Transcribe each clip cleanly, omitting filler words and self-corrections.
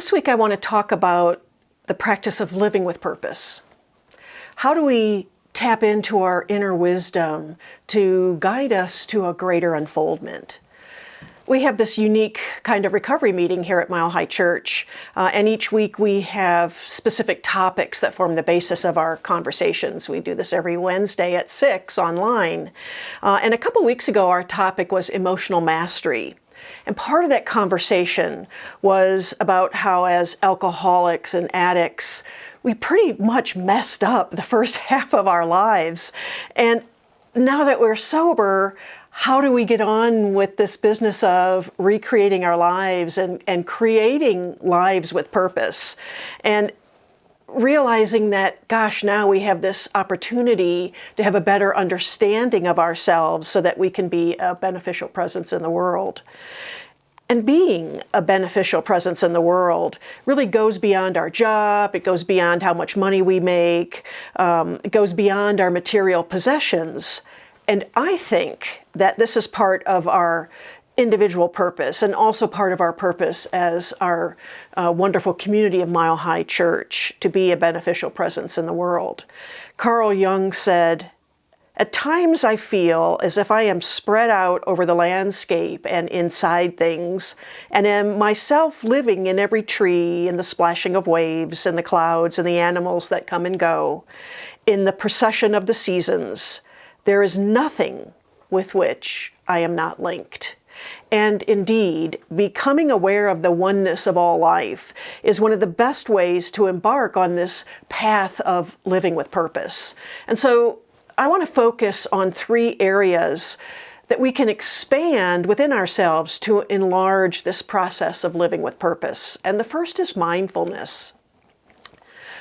This week I want to talk about the practice of living with purpose. How do we tap into our inner wisdom to guide us to a greater unfoldment? We have this unique kind of recovery meeting here at Mile High Church, and each week we have specific topics that form the basis of our conversations. We do this every Wednesday at 6 online. And a couple weeks ago, our topic was emotional mastery. And part of that conversation was about how, as alcoholics and addicts, we pretty much messed up the first half of our lives. And now that we're sober, how do we get on with this business of recreating our lives and creating lives with purpose? And realizing that, gosh, now we have this opportunity to have a better understanding of ourselves so that we can be a beneficial presence in the world. And being a beneficial presence in the world really goes beyond our job. It goes beyond how much money we make. It goes beyond our material possessions. And I think that this is part of our individual purpose and also part of our purpose as our wonderful community of Mile High Church, to be a beneficial presence in the world. Carl Jung said, "At times I feel as if I am spread out over the landscape and inside things, and am myself living in every tree, in the splashing of waves, and the clouds, and the animals that come and go, in the procession of the seasons. There is nothing with which I am not linked." And indeed, becoming aware of the oneness of all life is one of the best ways to embark on this path of living with purpose. And so I want to focus on 3 areas that we can expand within ourselves to enlarge this process of living with purpose. And the first is mindfulness.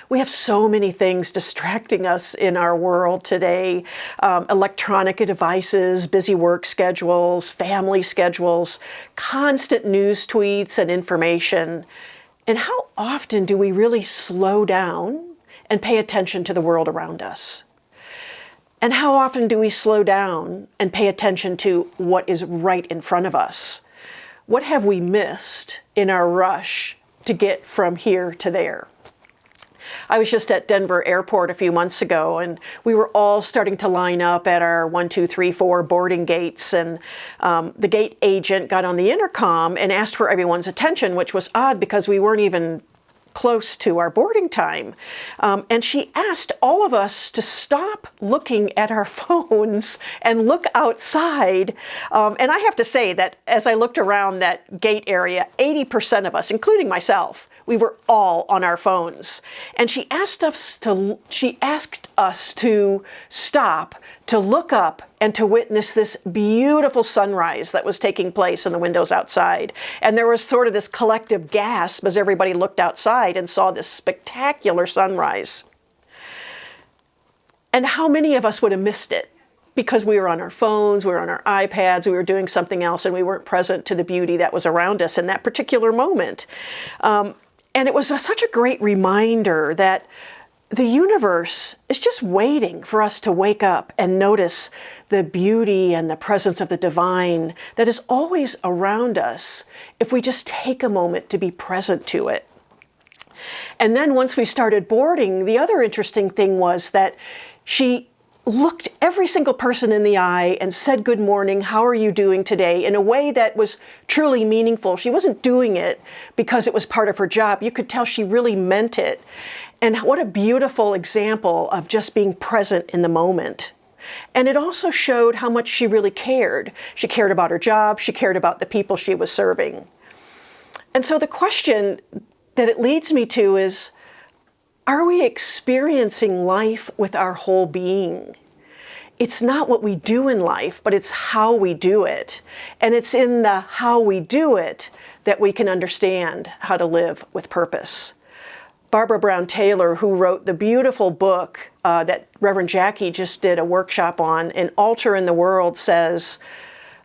We have so many things distracting us in our world today. Electronic devices, busy work schedules, family schedules, constant news tweets and information. And how often do we really slow down and pay attention to the world around us? And how often do we slow down and pay attention to what is right in front of us? What have we missed in our rush to get from here to there? I was just at Denver Airport a few months ago, and we were all starting to line up at our 1, 2, 3, 4 boarding gates. And the gate agent got on the intercom and asked for everyone's attention, which was odd because we weren't even close to our boarding time. And she asked all of us to stop looking at our phones and look outside. And I have to say that as I looked around that gate area, 80% of us, including myself, we were all on our phones. And she asked us to stop, to look up, and to witness this beautiful sunrise that was taking place in the windows outside. And there was sort of this collective gasp as everybody looked outside and saw this spectacular sunrise. And how many of us would have missed it? Because we were on our phones, we were on our iPads, we were doing something else, and we weren't present to the beauty that was around us in that particular moment. And it was such a great reminder that the universe is just waiting for us to wake up and notice the beauty and the presence of the divine that is always around us if we just take a moment to be present to it. And then once we started boarding, the other interesting thing was that she looked every single person in the eye and said, "Good morning, how are you doing today?" in a way that was truly meaningful. She wasn't doing it because it was part of her job. You could tell she really meant it. And what a beautiful example of just being present in the moment. And it also showed how much she really cared. She cared about her job. She cared about the people she was serving. And so the question that it leads me to is, are we experiencing life with our whole being? It's not what we do in life, but it's how we do it. And it's in the how we do it that we can understand how to live with purpose. Barbara Brown Taylor, who wrote the beautiful book that Reverend Jackie just did a workshop on, An Altar in the World, says,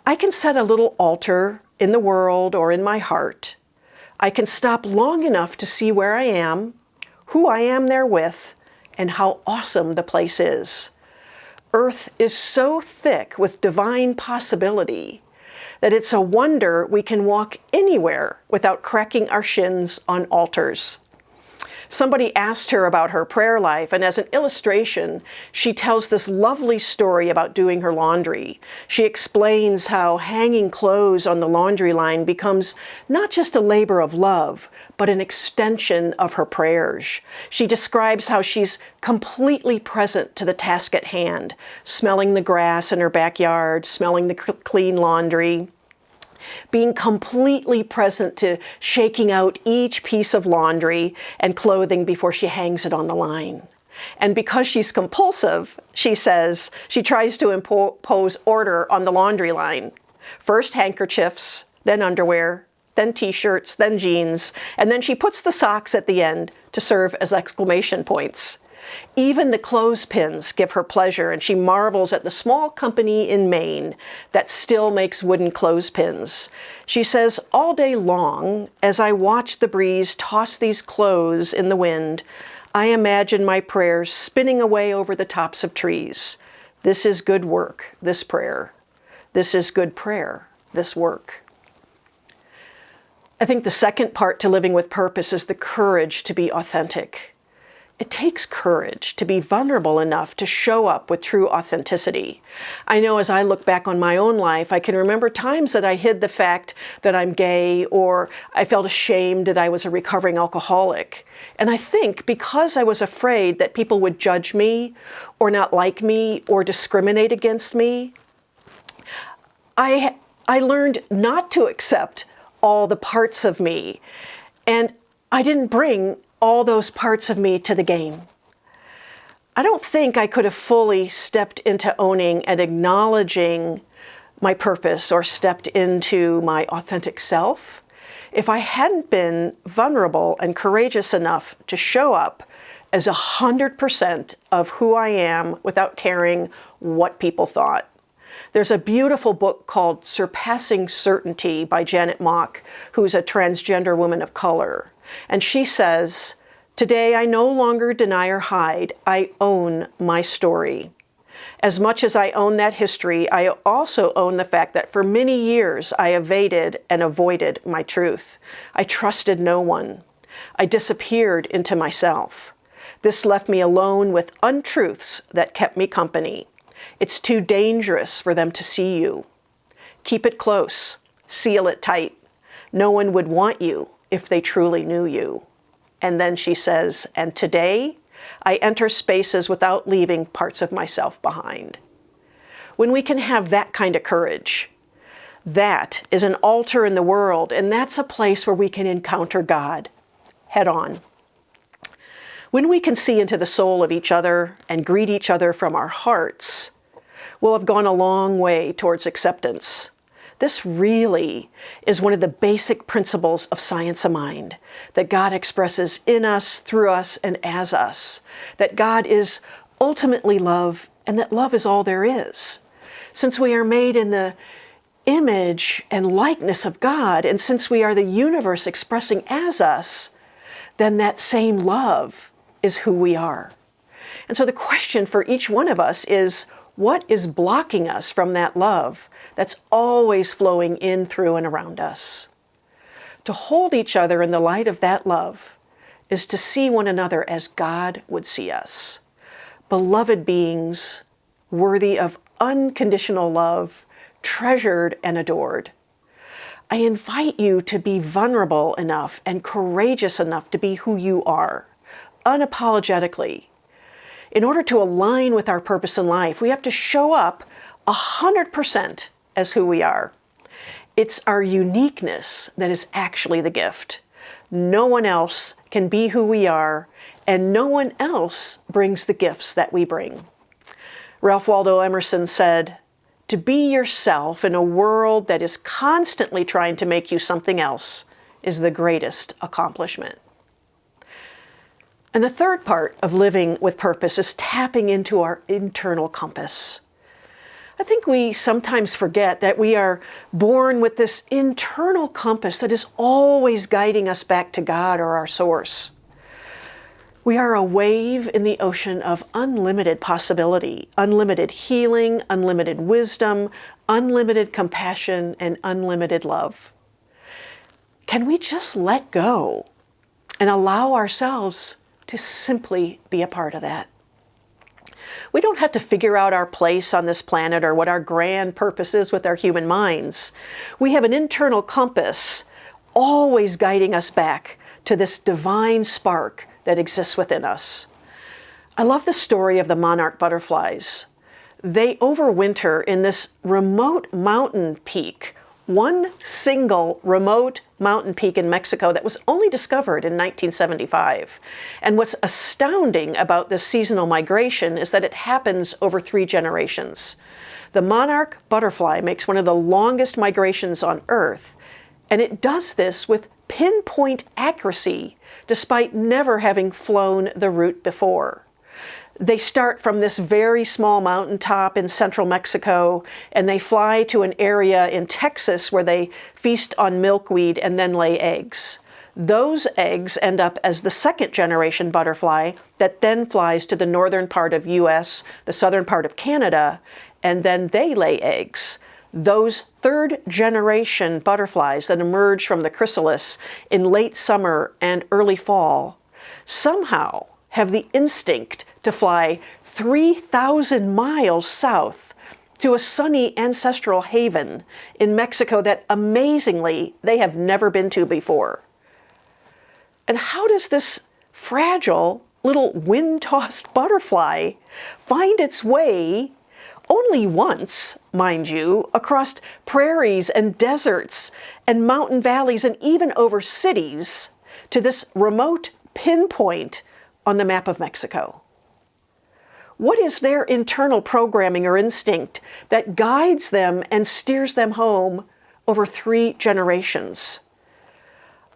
"I can set a little altar in the world or in my heart. I can stop long enough to see where I am, who I am there with, and how awesome the place is. Earth is so thick with divine possibility that it's a wonder we can walk anywhere without cracking our shins on altars. Somebody asked her about her prayer life, and as an illustration, she tells this lovely story about doing her laundry. She explains how hanging clothes on the laundry line becomes not just a labor of love, but an extension of her prayers. She describes how she's completely present to the task at hand, smelling the grass in her backyard, smelling the clean laundry, being completely present to shaking out each piece of laundry and clothing before she hangs it on the line. And because she's compulsive, she says, she tries to impose order on the laundry line. First handkerchiefs, then underwear, then t-shirts, then jeans, and then she puts the socks at the end to serve as exclamation points. Even the clothespins give her pleasure, and she marvels at the small company in Maine that still makes wooden clothespins. She says, all day long, as I watch the breeze toss these clothes in the wind, I imagine my prayers spinning away over the tops of trees. This is good work, this prayer. This is good prayer, this work. I think the second part to living with purpose is the courage to be authentic. It takes courage to be vulnerable enough to show up with true authenticity. I know as I look back on my own life, I can remember times that I hid the fact that I'm gay, or I felt ashamed that I was a recovering alcoholic. And I think because I was afraid that people would judge me, or not like me, or discriminate against me, I learned not to accept all the parts of me. And I didn't bring all those parts of me to the game. I don't think I could have fully stepped into owning and acknowledging my purpose or stepped into my authentic self if I hadn't been vulnerable and courageous enough to show up as 100% of who I am without caring what people thought. There's a beautiful book called Surpassing Certainty by Janet Mock, who's a transgender woman of color. And she says, today I no longer deny or hide, I own my story. As much as I own that history, I also own the fact that for many years I evaded and avoided my truth. I trusted no one. I disappeared into myself. This left me alone with untruths that kept me company. It's too dangerous for them to see you. Keep it close. Seal it tight. No one would want you if they truly knew you. And then she says, and today, I enter spaces without leaving parts of myself behind. When we can have that kind of courage, that is an altar in the world, and that's a place where we can encounter God head on. When we can see into the soul of each other and greet each other from our hearts, we'll have gone a long way towards acceptance. This really is one of the basic principles of science of mind, that God expresses in us, through us, and as us, that God is ultimately love, and that love is all there is. Since we are made in the image and likeness of God, and since we are the universe expressing as us, then that same love is who we are. And so the question for each one of us is, what is blocking us from that love that's always flowing in, through, and around us? To hold each other in the light of that love is to see one another as God would see us. Beloved beings, worthy of unconditional love, treasured and adored. I invite you to be vulnerable enough and courageous enough to be who you are, unapologetically. In order to align with our purpose in life, we have to show up 100% as who we are. It's our uniqueness that is actually the gift. No one else can be who we are, and no one else brings the gifts that we bring. Ralph Waldo Emerson said, "To be yourself in a world that is constantly trying to make you something else is the greatest accomplishment." And the third part of living with purpose is tapping into our internal compass. I think we sometimes forget that we are born with this internal compass that is always guiding us back to God or our source. We are a wave in the ocean of unlimited possibility, unlimited healing, unlimited wisdom, unlimited compassion, and unlimited love. Can we just let go and allow ourselves to simply be a part of that? We don't have to figure out our place on this planet or what our grand purpose is with our human minds. We have an internal compass always guiding us back to this divine spark that exists within us. I love the story of the monarch butterflies. They overwinter in this remote mountain peak, one single remote mountain peak in Mexico that was only discovered in 1975. And what's astounding about this seasonal migration is that it happens over 3 generations. The monarch butterfly makes one of the longest migrations on Earth, and it does this with pinpoint accuracy, despite never having flown the route before. They start from this very small mountaintop in central Mexico, and they fly to an area in Texas where they feast on milkweed and then lay eggs. Those eggs end up as the 2nd generation butterfly that then flies to the northern part of US, the southern part of Canada, and then they lay eggs. Those 3rd generation butterflies that emerge from the chrysalis in late summer and early fall somehow have the instinct to fly 3,000 miles south to a sunny ancestral haven in Mexico that amazingly they have never been to before. And how does this fragile little wind-tossed butterfly find its way, only once, mind you, across prairies and deserts and mountain valleys and even over cities to this remote pinpoint on the map of Mexico? What is their internal programming or instinct that guides them and steers them home over 3 generations?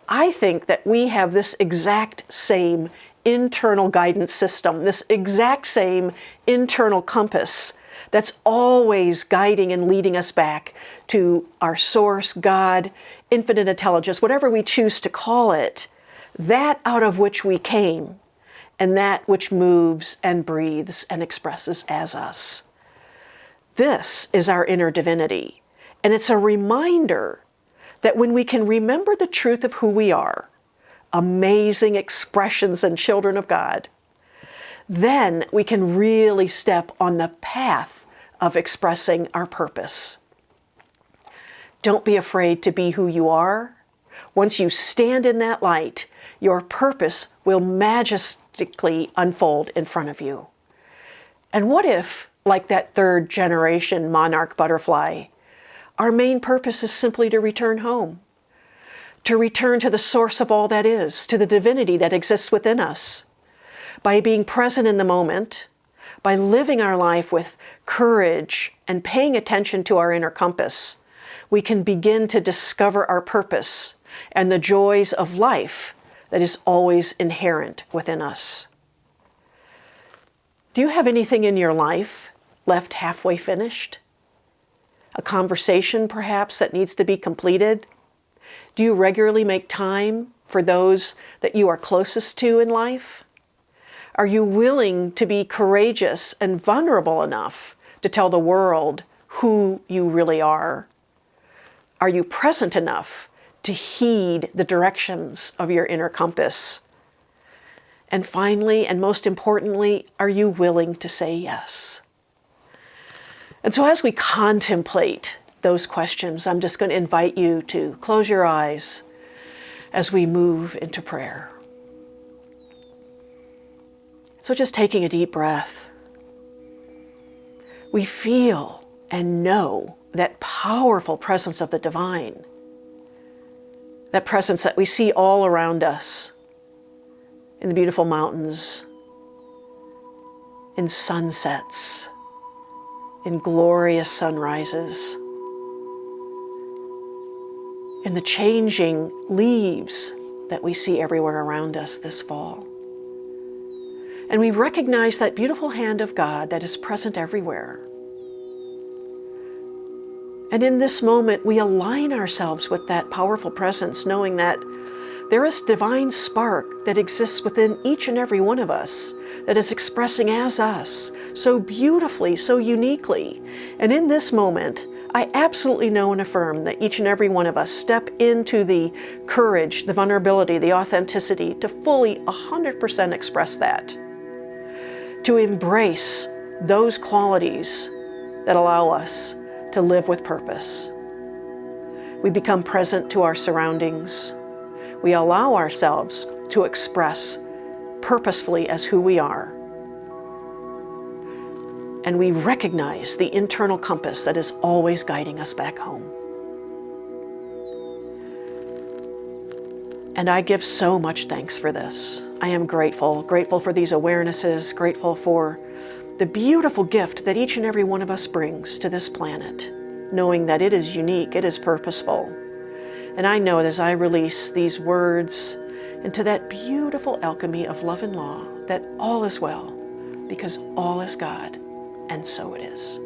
I think that we have this exact same internal guidance system, this exact same internal compass that's always guiding and leading us back to our source, God, infinite intelligence, whatever we choose to call it, that out of which we came, and that which moves and breathes and expresses as us. This is our inner divinity, and it's a reminder that when we can remember the truth of who we are, amazing expressions and children of God, then we can really step on the path of expressing our purpose. Don't be afraid to be who you are. Once you stand in that light, your purpose will majestically unfold in front of you. And what if, like that 3rd generation monarch butterfly, our main purpose is simply to return home, to return to the source of all that is, to the divinity that exists within us. By being present in the moment, by living our life with courage and paying attention to our inner compass, we can begin to discover our purpose and the joys of life that is always inherent within us. Do you have anything in your life left halfway finished? A conversation, perhaps, that needs to be completed? Do you regularly make time for those that you are closest to in life? Are you willing to be courageous and vulnerable enough to tell the world who you really are? Are you present enough to heed the directions of your inner compass? And finally, and most importantly, are you willing to say yes? And so as we contemplate those questions, I'm just going to invite you to close your eyes as we move into prayer. So just taking a deep breath, we feel and know that powerful presence of the divine, that presence that we see all around us, in the beautiful mountains, in sunsets, in glorious sunrises, in the changing leaves that we see everywhere around us this fall. And we recognize that beautiful hand of God that is present everywhere. And in this moment, we align ourselves with that powerful presence, knowing that There is divine spark that exists within each and every one of us that is expressing as us so beautifully, so uniquely. And in this moment, I absolutely know and affirm that each and every one of us step into the courage, the vulnerability, the authenticity to fully 100% express that, to embrace those qualities that allow us to live with purpose. We become present to our surroundings. We allow ourselves to express purposefully as who we are. And we recognize the internal compass that is always guiding us back home. And I give so much thanks for this. I am grateful for these awarenesses, grateful for the beautiful gift that each and every one of us brings to this planet, knowing that it is unique, it is purposeful. And I know that as I release these words into that beautiful alchemy of love and law, that all is well, because all is God, and so it is.